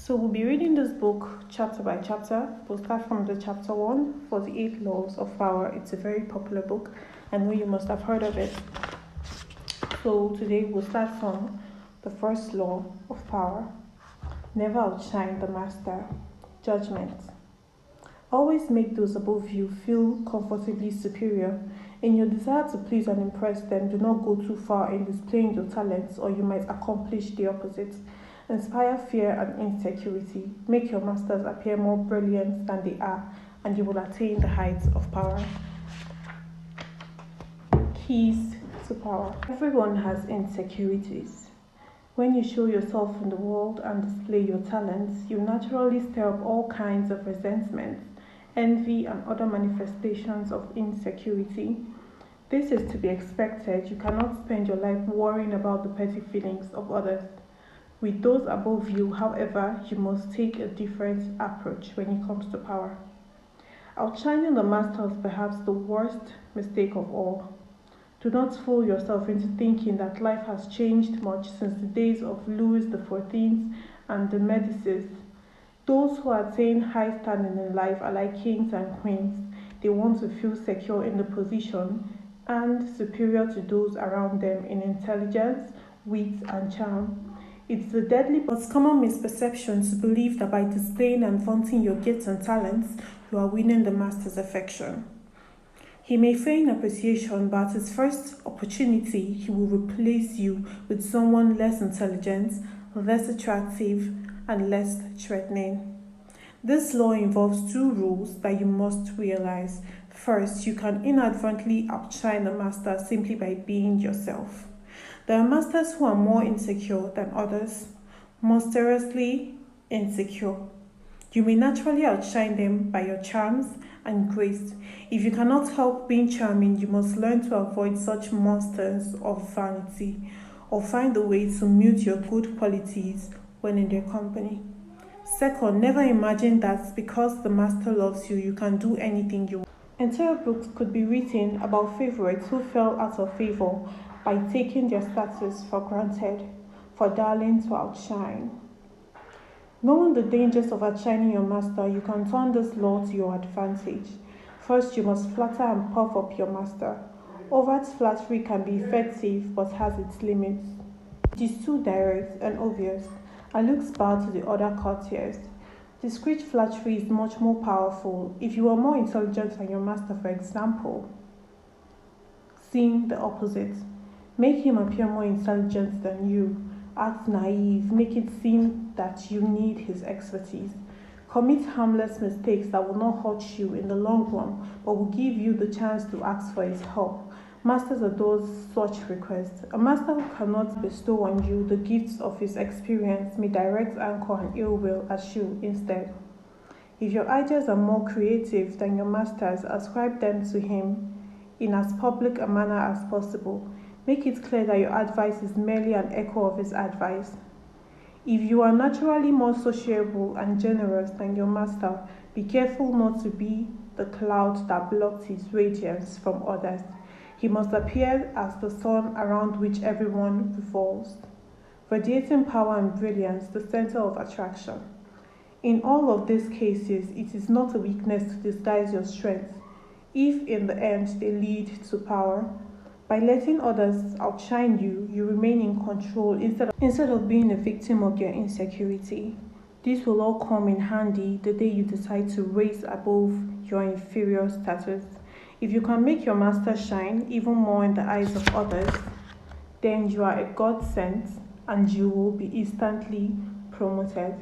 So we'll be reading this book chapter by chapter. We'll start from the chapter 1, 48 Laws of Power. It's a very popular book. I know you must have heard of it. So today we'll start from the first law of power. Never outshine the master. Judgment. Always make those above you feel comfortably superior. In your desire to please and impress them, do not go too far in displaying your talents, or you might accomplish the opposite. Inspire fear and insecurity. Make your masters appear more brilliant than they are, and you will attain the heights of power. Keys to power. Everyone has insecurities. When you show yourself in the world and display your talents, you naturally stir up all kinds of resentment, envy, and other manifestations of insecurity. This is to be expected. You cannot spend your life worrying about the petty feelings of others. With those above you, however, you must take a different approach when it comes to power. Outshining the master is perhaps the worst mistake of all. Do not fool yourself into thinking that life has changed much since the days of Louis XIV and the Medicis. Those who attain high standing in life are like kings and queens. They want to feel secure in the position and superior to those around them in intelligence, wit, and charm. It's a deadly but common misperception to believe that by displaying and vaunting your gifts and talents, you are winning the master's affection. He may feign appreciation, but at his first opportunity, he will replace you with someone less intelligent, less attractive, and less threatening. This law involves two rules that you must realize. First, you can inadvertently outshine the master simply by being yourself. There are masters who are more insecure than others, monstrously insecure. You may naturally outshine them by your charms and grace. If you cannot help being charming, you must learn to avoid such monsters of vanity, or find a way to mute your good qualities when in their company. Second, never imagine that because the master loves you, you can do anything you want. Entire books could be written about favorites who fell out of favor by taking their status for granted, for darling to outshine. Knowing the dangers of outshining your master, you can turn this law to your advantage. First, you must flatter and puff up your master. Overt flattery can be effective but has its limits. It is too direct and obvious and looks bad to the other courtiers. Discreet flattery is much more powerful. If you are more intelligent than your master, for example, seeing the opposite. Make him appear more intelligent than you. Act naive. Make it seem that you need his expertise. Commit harmless mistakes that will not hurt you in the long run, but will give you the chance to ask for his help. Masters adore such requests. A master who cannot bestow on you the gifts of his experience may direct anger and ill will at you instead. If your ideas are more creative than your master's, ascribe them to him in as public a manner as possible. Make it clear that your advice is merely an echo of his advice. If you are naturally more sociable and generous than your master, be careful not to be the cloud that blocks his radiance from others. He must appear as the sun around which everyone revolves, radiating power and brilliance, the center of attraction. In all of these cases, it is not a weakness to disguise your strength, if in the end they lead to power. By letting others outshine you, you remain in control instead of being a victim of their insecurity. This will all come in handy the day you decide to rise above your inferior status. If you can make your master shine even more in the eyes of others, then you are a God sent and you will be instantly promoted.